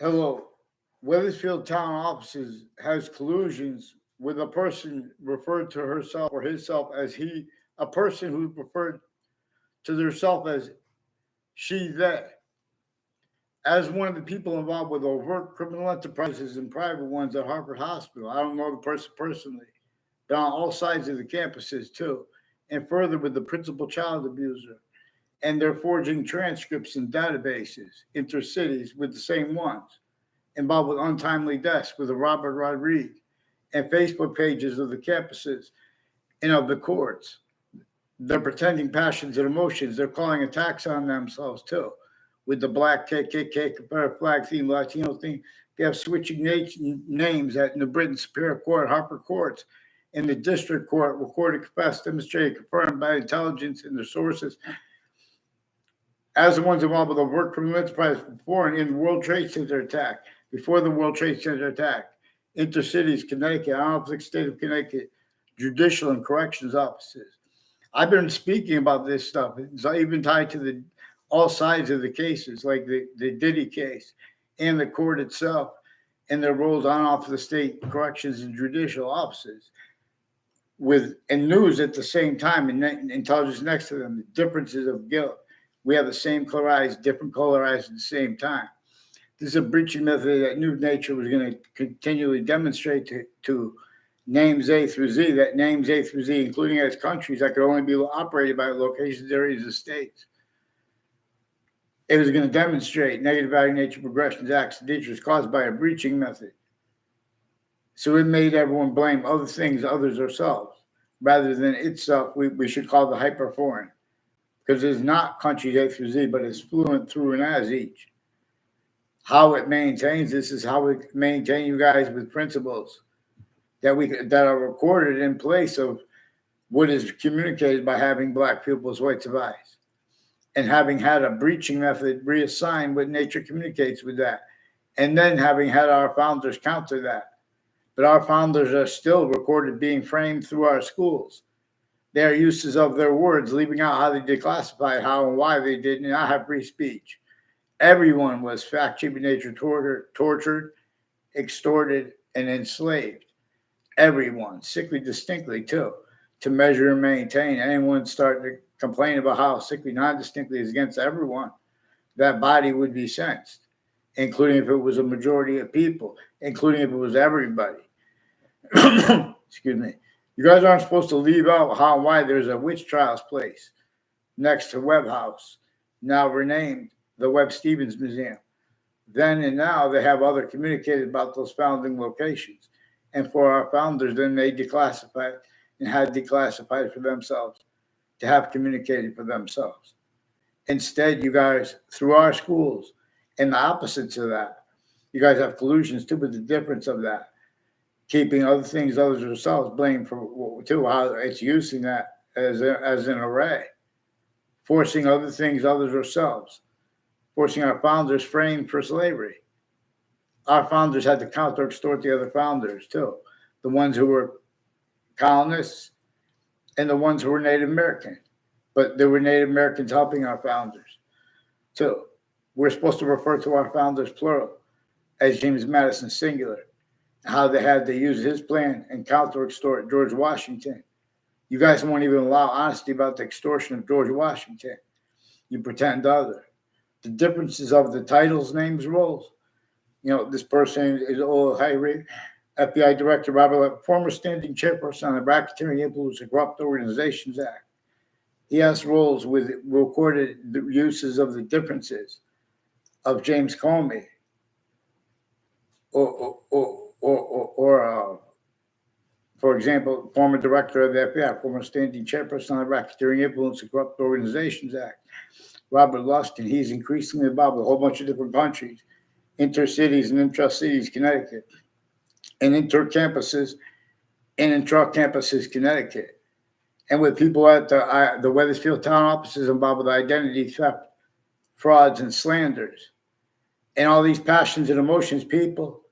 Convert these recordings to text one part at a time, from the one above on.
Hello. Wethersfield town offices has collusions with a person referred to herself or himself as he, a person who referred to herself as she, they, as one of the people involved with overt criminal enterprises and private ones at Harvard Hospital. I don't know the person personally, but on all sides of the campuses too. And further with the principal child abuser. And they're forging transcripts and databases intercities with the same ones involved with untimely deaths with Robert Rodriguez and Facebook pages of the campuses and of the courts. They're pretending passions and emotions. They're calling attacks on themselves too, with the black KKK Confederate flag theme, Latino theme. They have switching names at New Britain Superior Court, Harper Courts, in the District Court, recorded, confessed, demonstrated, confirmed by intelligence and their sources, as the ones involved with the work criminal enterprise before and in the World Trade Center attack, before the World Trade Center attack, Intercities, Connecticut, opposite state of Connecticut, judicial and corrections offices. I've been speaking about this stuff. It's even tied to the all sides of the cases, like the Diddy case and the court itself, and their roles on off the state corrections and judicial offices, with and news at the same time and intelligence next to them. The differences of guilt. We have the same colorized, different colorized at the same time. This is a breaching method that New Nature was going to continually demonstrate to names A through Z, that names A through Z, including as countries that could only be operated by locations, areas, and states. It was going to demonstrate negative value nature progressions, acts, and features caused by a breaching method. So it made everyone blame other things, others, ourselves, rather than itself. We should call the hyperforeign, because it's not countries A through Z, but it's fluent through and as each. How it maintains this is how we maintain you guys with principles that are recorded in place of what is communicated by having black people as whites of eyes, and having had a breaching method reassigned what nature communicates with that, and then having had our founders counter that. But our founders are still recorded being framed through our schools. Their uses of their words, leaving out how they declassified, how and why they did not have free speech. Everyone was fact-cheating nature tortured, extorted, and enslaved. Everyone, sickly distinctly too, to measure and maintain. Anyone starting to complain about how sickly non-distinctly is against everyone, that body would be sensed, including if it was a majority of people, including if it was everybody. Excuse me. You guys aren't supposed to leave out how and why there's a witch trials place next to Webb House, now renamed the Webb Stevens Museum. Then and now they have other communicated about those founding locations. And for our founders, then they declassified and had declassified for themselves to have communicated for themselves. Instead, you guys, through our schools, and the opposites of that, you guys have collusions too, but the difference of that, keeping other things, others yourselves, blamed for too, how it's using that as an array, forcing other things, others ourselves, forcing our founders framed for slavery. Our founders had to counter extort the other founders too, the ones who were colonists and the ones who were Native American. But there were Native Americans helping our founders too. We're supposed to refer to our founders plural as James Madison singular, how they had to use his plan and counter extort George Washington. You guys won't even allow honesty about the extortion of George Washington. You pretend other. The differences of the titles, names, roles. You know, this person is FBI Director Robert, former standing chairperson on the Racketeering Influence and Corrupt Organizations Act. He has roles with recorded uses of the differences of James Comey or for example, former director of the FBI, former standing chairperson on the Racketeering Influence and Corrupt Organizations Act, Robert Luskin. He's increasingly involved with a whole bunch of different countries, intercities and intra-cities, Connecticut, and inter-campuses and intra-campuses, Connecticut, and with people at the Wethersfield town offices involved with identity theft, frauds, and slanders, and all these passions and emotions, people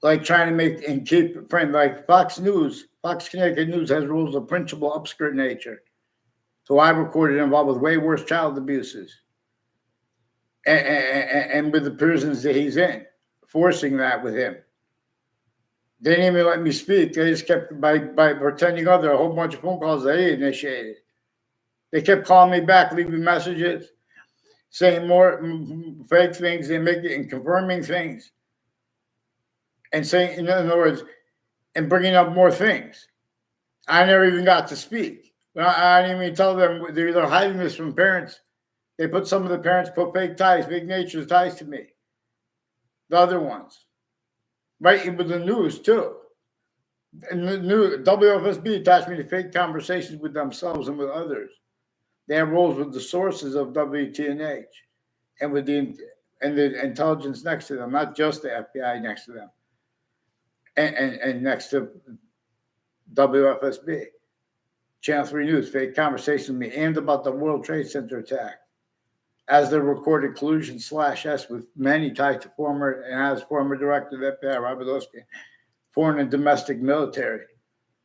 like trying to make and keep a friend, like Fox News, Fox Connecticut News has rules of principal upskirt nature. So I recorded involved with way worse child abuses and with the prisons that he's in. forcing that with him. They didn't even let me speak. They just kept by pretending other a whole bunch of phone calls they initiated. They kept calling me back, leaving messages, saying more fake things and making and confirming things, and saying, in other words, and bringing up more things. I never even got to speak. I didn't even tell them they're hiding this from parents. They put some of the parents put fake ties, fake nature's ties to me. The other ones, right with the news too. And the new WFSB attached me to fake conversations with themselves and with others. They have roles with the sources of WTNH and with the intelligence next to them, not just the FBI next to them, and next to WFSB. Channel 3 News, fake conversations with me and about the World Trade Center attack. As the recorded collusion/S with many tied to former director of the FBI, Robert Losky, foreign and domestic military,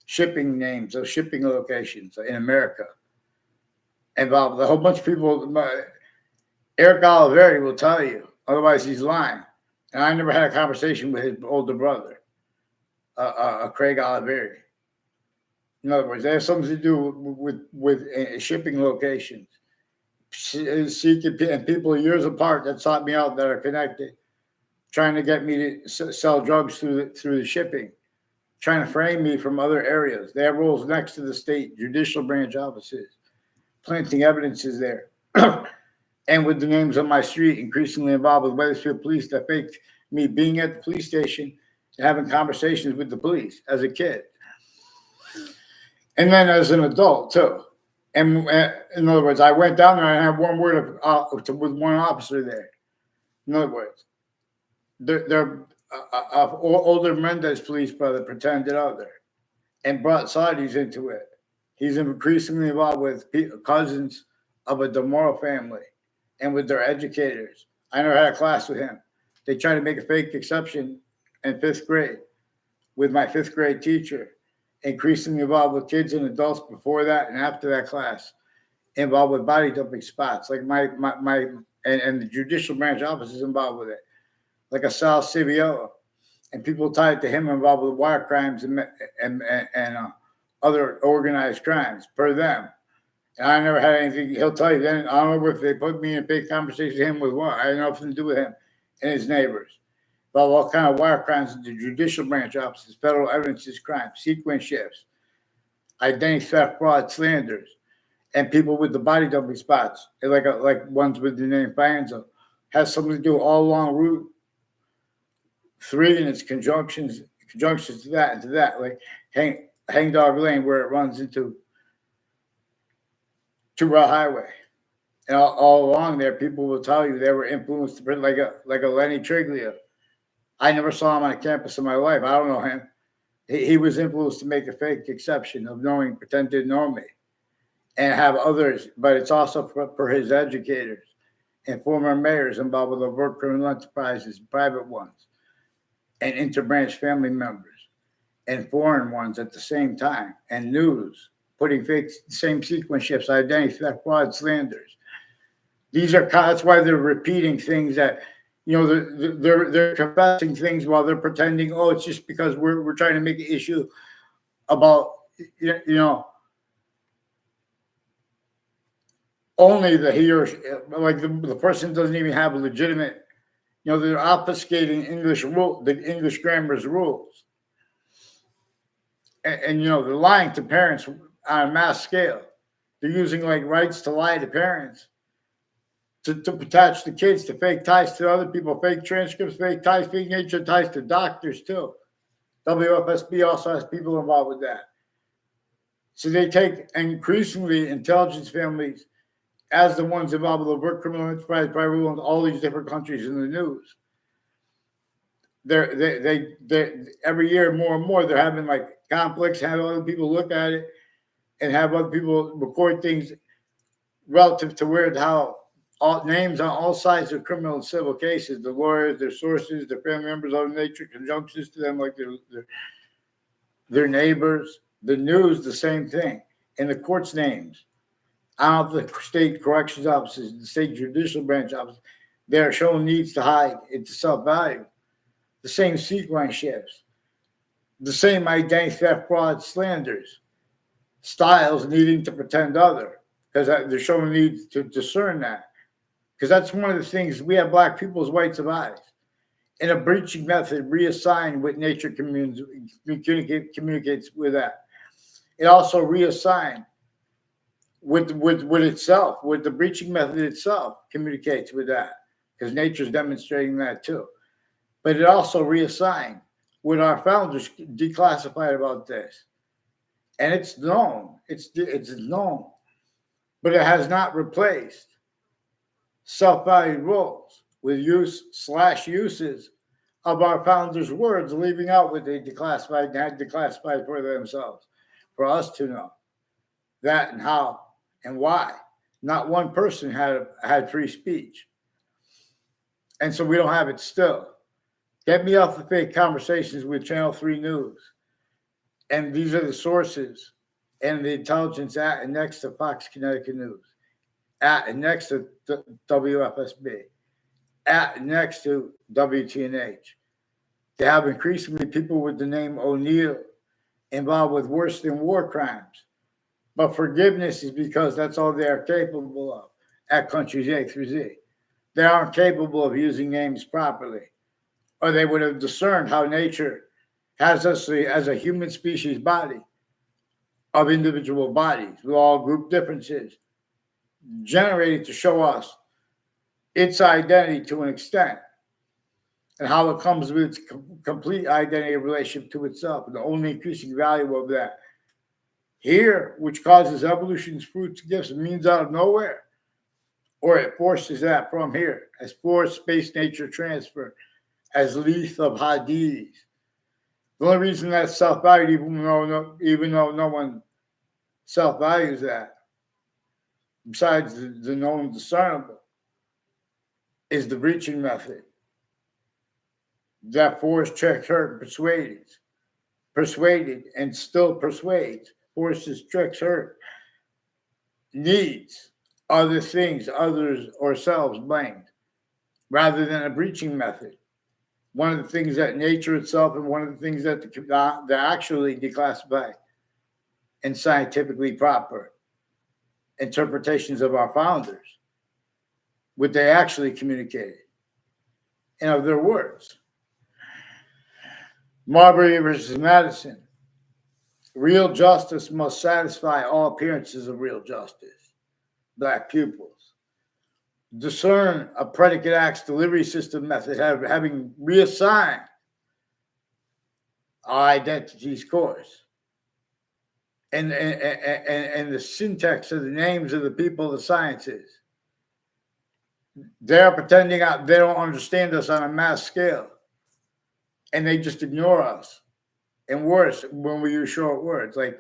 shipping names of shipping locations in America. Involved a whole bunch of people. Eric Oliveri will tell you, otherwise he's lying. And I never had a conversation with his older brother, Craig Oliveri. In other words, they have something to do with shipping locations. And people years apart that sought me out that are connected, trying to get me to sell drugs through the shipping, trying to frame me from other areas. They have roles next to the state judicial branch offices, planting evidences there. And with the names on my street, increasingly involved with Wethersfield police that faked me being at the police station and having conversations with the police as a kid. And then as an adult, too. And in other words, I went down there and I had one word with one officer there. In other words, they're older Mendez police brother pretended other and brought Saudis into it. He's increasingly involved with cousins of a DeMoro family and with their educators. I never had a class with him. They tried to make a fake exception in fifth grade with my fifth grade teacher, increasingly involved with kids and adults before that and after that class, involved with body dumping spots, like my and the judicial branch office is involved with it, like a Sal Civiola, and people tied to him involved with wire crimes and other organized crimes per them. And I never had anything. He'll tell you then. I don't know if they put me in a big conversation with him with what. I had nothing to do with him and his neighbors. About all kind of wire crimes in the judicial branch offices, federal evidences crimes, sequence shifts, identity theft, fraud, slanders, and people with the body dumping spots, like ones with the name Fianza, has something to do all along Route 3 and its conjunctions to that and to that, like Hangdog Lane, where it runs into Two-Route Highway. And all along there, people will tell you they were influenced like a Lenny Triglia. I never saw him on a campus in my life. I don't know him. He was influenced to make a fake exception of pretend to know me and have others, but it's also for his educators and former mayors involved with overt criminal enterprises, private ones, and interbranch family members and foreign ones at the same time, and news, putting fake same sequence shifts, identity theft, fraud, slanders. That's why they're repeating things that, they're confessing things while they're pretending, oh, it's just because we're trying to make an issue about, only that he or like the person doesn't even have a legitimate, they're obfuscating the English grammar's rules. And they're lying to parents on a mass scale. They're using like rights to lie to parents to attach the kids to fake ties to other people, fake transcripts, fake ties, fake nature ties to doctors too. WFSB also has people involved with that. So they take increasingly intelligence families as the ones involved with overt criminal enterprise, private in all these different countries in the news. They every year more and more they're having like conflicts, have other people look at it, and have other people record things relative to how all names on all sides of criminal and civil cases, the lawyers, their sources, their family members, other nature, conjunctions to them, like their neighbors, the news, the same thing, and the court's names. Out of the state corrections offices, the state judicial branch offices, they're showing needs to hide it to self-value. the same sequence shifts, the same identity theft, fraud, slanders, styles needing to pretend other, because they're showing need to discern that. Because that's one of the things we have black people as white survivors. And a breaching method reassign what nature communicates with that. It also reassigned with itself, with the breaching method itself communicates with that, because nature's demonstrating that too. But it also reassigned what our founders declassified about this. And it's known, it's known, but it has not replaced self-valued roles with uses of our founders' words, leaving out what they declassified and had declassified for themselves, for us to know that and how and why. Not one person had free speech. And so we don't have it still. Get me off the fake conversations with Channel 3 News. And these are the sources and the intelligence at and next to Fox Connecticut News, at and next to WFSB, at and next to WTNH. They have increasingly people with the name O'Neill involved with worse than war crimes. But forgiveness is because that's all they are capable of at countries A through Z. They aren't capable of using names properly, or they would have discerned how nature has us as a human species body of individual bodies with all group differences generated to show us its identity to an extent and how it comes with its complete identity in relationship to itself and the only increasing value of that. Here, which causes evolution's fruits, gifts, and means out of nowhere, or it forces that from here as forced space nature transfer, as Leith of Hadith. The only reason that's self-valued, even though no one self-values that, besides the known discernible, is the breaching method. That force checks, hurt, persuaded, and still persuades. Forces, tricks, hurt, needs other things, others, or selves blamed, rather than a breaching method. One of the things that nature itself and one of the things that they actually declassify and scientifically proper interpretations of our founders, what they actually communicated, and of their words. Marbury versus Madison. Real justice must satisfy all appearances of real justice. Black pupils. Discern a predicate acts delivery system method having reassigned our identity's course. And the syntax of the names of the people, the sciences. They're pretending they don't understand us on a mass scale. And they just ignore us. And worse, when we use short words, like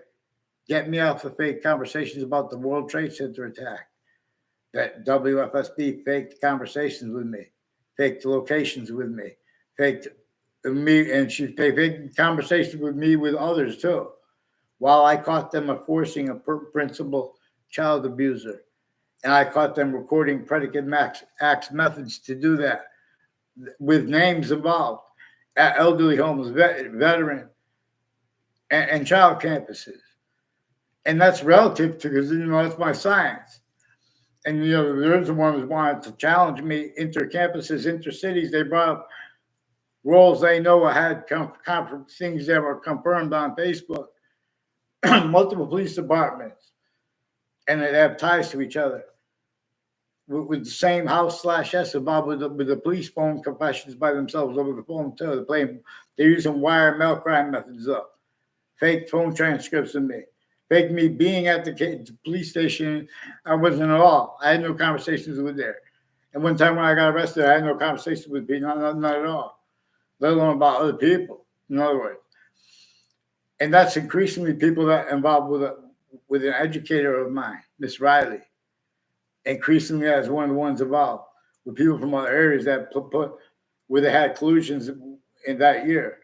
get me off the fake conversations about the World Trade Center attack. That WFSB faked conversations with me, faked locations with me, faked me, and she faked conversations with me with others too. While I caught them forcing a principal child abuser, and I caught them recording predicate acts methods to do that with names involved at elderly homes, veteran, and child campuses. And that's relative to, because, that's my science. And, there's the one who wanted to challenge me, intercampuses, intercities. They brought up roles they know had things that were confirmed on Facebook, multiple police departments, and they have ties to each other with the same house/S involved with the police phone confessions by themselves over the phone too. They're using wire mail crime methods up. Fake phone transcripts of me. Fake me being at the police station. I wasn't at all. I had no conversations with there. And one time when I got arrested, I had no conversations with people, not at all, let alone about other people, in other words. And that's increasingly people that involved with an educator of mine, Miss Riley. Increasingly as one of the ones involved with people from other areas that put where they had collusions in that year.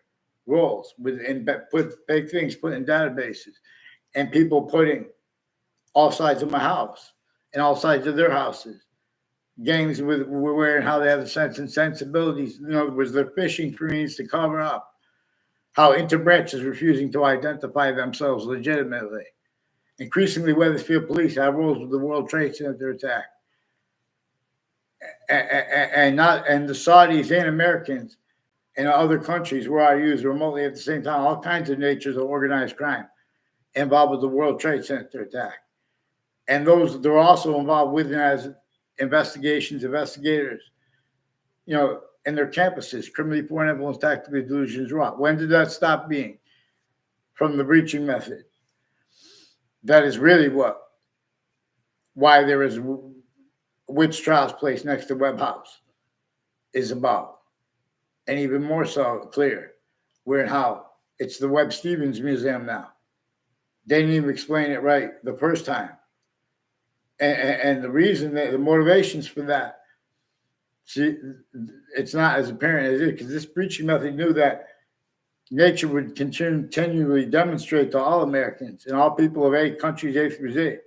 Roles and put fake things put in databases, and people putting all sides of my house and all sides of their houses games with where and how they have the sense and sensibilities. In other words, they're fishing for means to cover up how interbranch is refusing to identify themselves legitimately. Increasingly, Wethersfield police have roles with the World Trade Center attack, and the Saudis and Americans and other countries where I use remotely at the same time all kinds of natures of organized crime involved with the World Trade Center attack, and those they're also involved with as investigators, in their campuses, criminally foreign influence, tactically delusions, wrong. When did that stop being? From the breaching method. That is really why there is witch trials place next to Webb House is about, and even more so clear where and how it's the Webb Stevens Museum now. They didn't even explain it right the first time, and the reason that the motivations for that, it's not as apparent as it because this breaching method knew that nature would continually demonstrate to all Americans and all people of eight countries A through Z.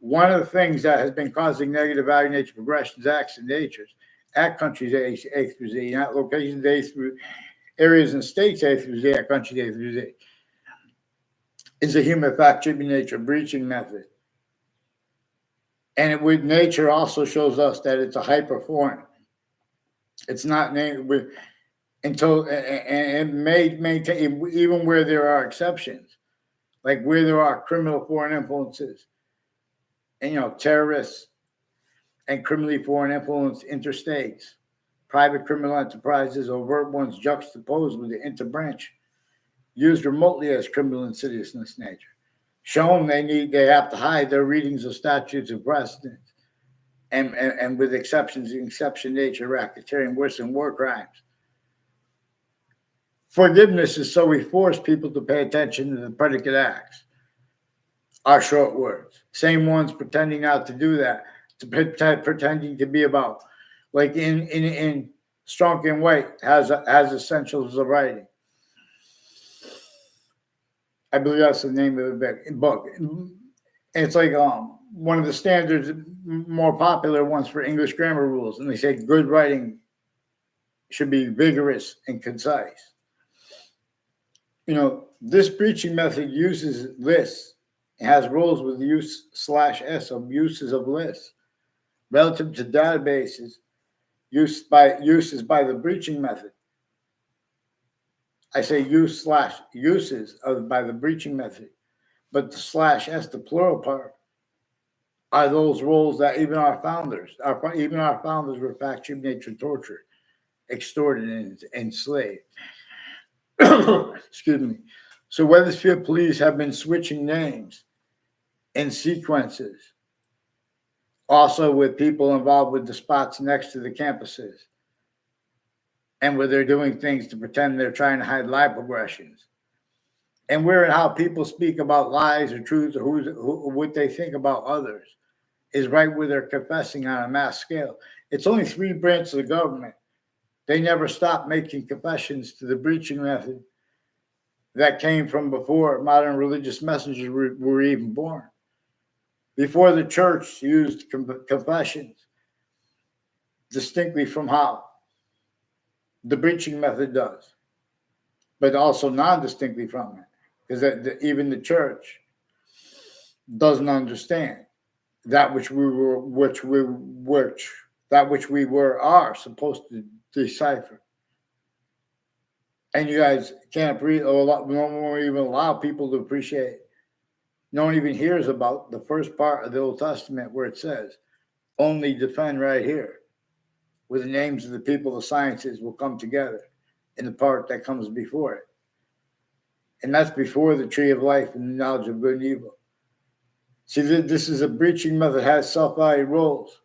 One of the things that has been causing negative value nature progressions, acts, and natures at countries A through Z, not locations A through areas and states A through Z, at countries A through Z, is a human fact attribute nature breaching method. And with nature also shows us that it's a hyperforeign. It's not named with until and may maintain even where there are exceptions, like where there are criminal foreign influences and terrorists and criminally foreign influenced interstates, private criminal enterprises, overt ones juxtaposed with the interbranch, used remotely as criminal insidiousness nature. Shown they have to hide their readings of statutes and precedents, and with exceptions in exception nature, racketeering, worse than war crimes. Forgiveness is so we force people to pay attention to the predicate acts. Our short words, same ones pretending not to do that, pretending to be about, like in Strunk and White has essentials of writing. I believe that's the name of the book. And it's like one of the standards, more popular ones for English grammar rules, and they say good writing should be vigorous and concise. This breaching method uses lists. It has rules with use/s of uses of lists relative to databases uses by the breaching method. I say use/uses by the breaching method, but the /s, the plural part, are those roles that even our founders were fact-attributed nature tortured, extorted, and enslaved. Excuse me. So Wethersfield police have been switching names and sequences, also with people involved with the spots next to the campuses, and where they're doing things to pretend they're trying to hide lie progressions. And where and how people speak about lies or truths or what they think about others is right where they're confessing on a mass scale. It's only three branches of government. They never stopped making confessions to the breaching method that came from before modern religious messengers were even born. Before the church used confessions distinctly from how the breaching method does, but also non-distinctly from it, because even the church doesn't understand that which we are supposed to decipher. And you guys can't read, or no one even allow people to appreciate. No one even hears about the first part of the Old Testament where it says, only defend right here, where the names of the people of sciences will come together in the part that comes before it. And that's before the tree of life and the knowledge of good and evil. See, this is a breaching method, has self-value roles,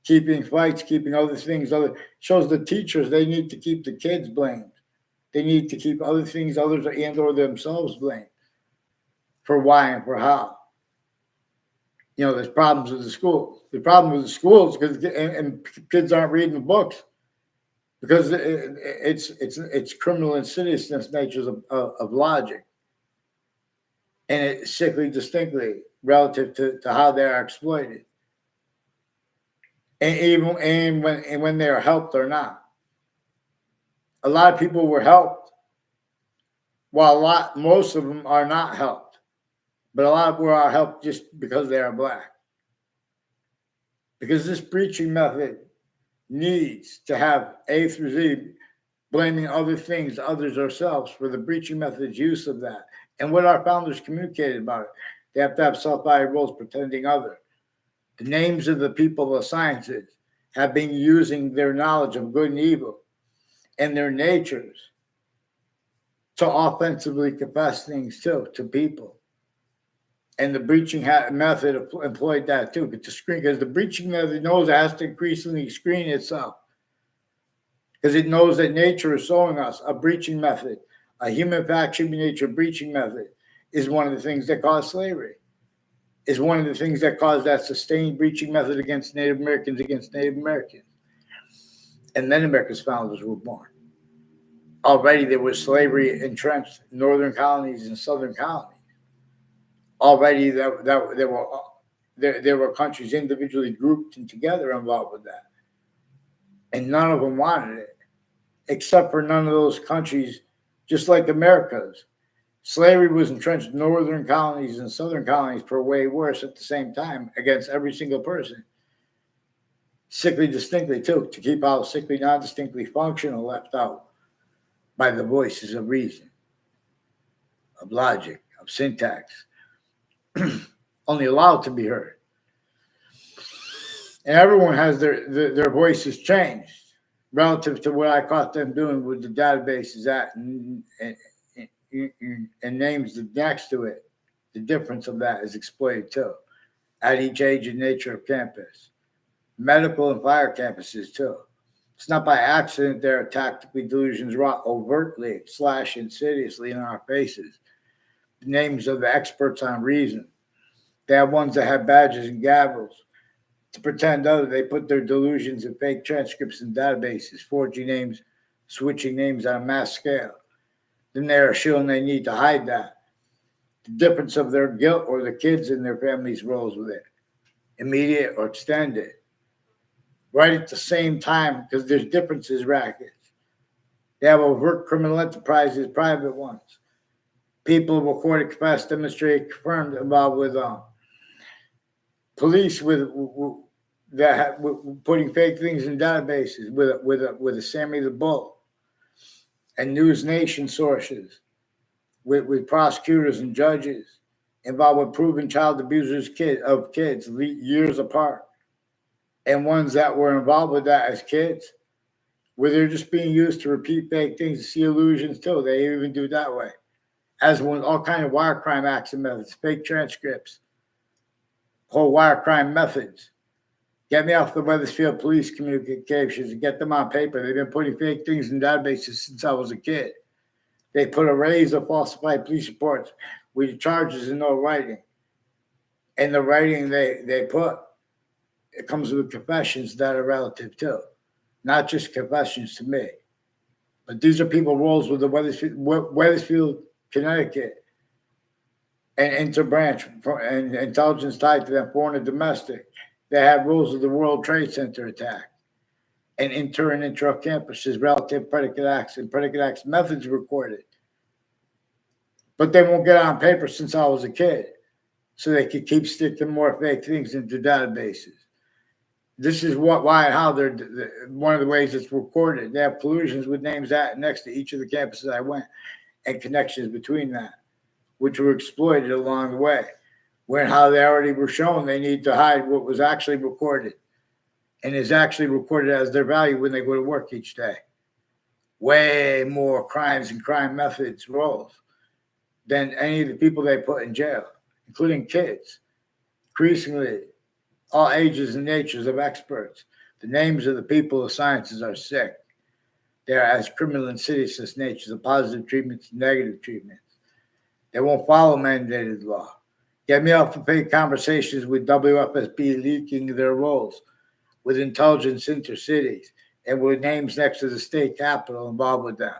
keeping fights, keeping other things, shows the teachers they need to keep the kids blamed. They need to keep other things, others and or themselves blamed for why and for how. There's problems with the schools. The problem with the schools because and kids aren't reading the books because it's criminal insidiousness natures of logic, and it's sickly distinctly relative to how they are exploited. and even when they are helped or not. A lot of people were helped, while most of them are not helped. But a lot of them are helped just because they are black. Because this breaching method needs to have A through Z, blaming other things, others, ourselves for the breaching method's use of that. And what our founders communicated about it. They have to have self-value roles pretending other. The names of the people of sciences have been using their knowledge of good and evil and their natures to offensively confess things too, to people. And the breaching method employed that too, to screen, because the breaching method knows it has to increasingly screen itself. Because it knows that nature is showing us a breaching method, a human fact, human nature breaching method is one of the things that caused slavery, is one of the things that caused that sustained breaching method against Native Americans. And then America's founders were born. Already there was slavery entrenched in northern colonies and southern colonies. Already there were countries individually grouped and together involved with that. And none of them wanted it, except for none of those countries, just like America's. Slavery was entrenched in northern colonies and southern colonies for way worse at the same time against every single person. Sickly distinctly too, to keep out sickly non-distinctly functional left out by the voices of reason, of logic, of syntax, only allowed to be heard. And everyone has their voices changed relative to what I caught them doing with the databases and names next to it. The difference of that is exploited too at each age and nature of campus. Medical and fire campuses too. It's not by accident there are tactically delusions wrought overtly / insidiously in our faces. The names of the experts on reason. They have ones that have badges and gavels to pretend other. They put their delusions in fake transcripts and databases, forging names, switching names on a mass scale. Then they are showing they need to hide that. The difference of their guilt or the kids and their families' roles with it, immediate or extended. Right at the same time, because there's differences, rackets. They have overt criminal enterprises, private ones. People recorded, confessed, demonstrated, confirmed involved with police with putting fake things in databases with a Sammy the Bull and News Nation sources with prosecutors and judges involved with proven child abusers of kids years apart, and ones that were involved with that as kids, where they're just being used to repeat fake things to see illusions too. They even do it that way, as one all kind of wire crime acts and methods, fake transcripts, whole wire crime methods. Get me off the Wethersfield police communications and get them on paper. They've been putting fake things in databases since I was a kid. They put arrays of falsified police reports with charges and no writing. And the writing they put, it comes with confessions that are relative too, not just confessions to me. But these are people roles with the Wethersfield, Connecticut, and interbranch and intelligence tied to them, foreign and domestic. They have rules of the World Trade Center attack and intra campuses, relative predicate acts and predicate acts methods recorded. But they won't get on paper since I was a kid, so they could keep sticking more fake things into databases. This is why and how they're one of the ways it's recorded. They have collusions with names next to each of the campuses I went and connections between that, which were exploited along the way. When how they already were shown they need to hide what was actually recorded and is actually recorded as their value when they go to work each day. Way more crimes and crime methods roles than any of the people they put in jail, including kids. Increasingly, all ages and natures of experts. The names of the people of sciences are sick. They are as criminal insidious as natures of positive treatments and negative treatments. They won't follow mandated law. Get me off the fake conversations with WFSB leaking their roles with intelligence intercities and with names next to the state capitol involved with them.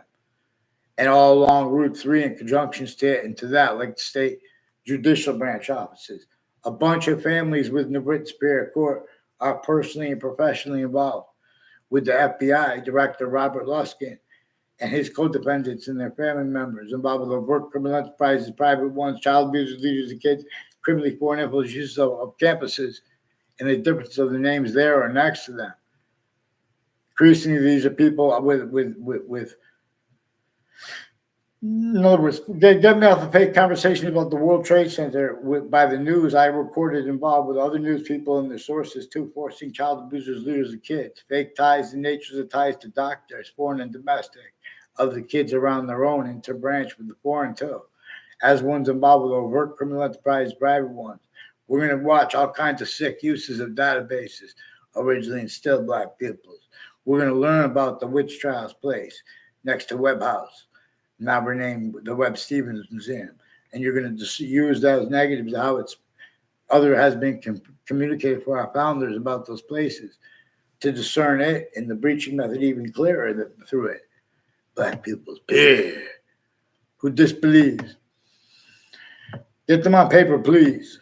And all along Route 3 in conjunctions to it and to that, like the state judicial branch offices. A bunch of families with New Britain Superior Court are personally and professionally involved with the FBI Director Robert Luskin and his co-defendants and their family members involved with overt criminal enterprises, private ones, child abusers, leaders of kids, criminally foreign influence uses of campuses, and the difference of the names there or next to them. Increasingly, these are people with in other words, they get me off a fake conversation about the World Trade Center by the news. I recorded involved with other news people and their sources too, forcing child abusers, leaders of kids, fake ties, the nature of the ties to doctors, foreign and domestic, of the kids around their own, interbranch with the foreign too, as ones involved with overt criminal enterprise, private ones. We're going to watch all kinds of sick uses of databases originally in still black peoples. We're going to learn about the witch trials place next to Webb House, now renamed the Webb Stevens Museum, and you're going to use those negatives, how it's other has been communicated for our founders about those places to discern it, and the breaching method even clearer through it. Black people's beer, who disbelieves. Get them on paper, please.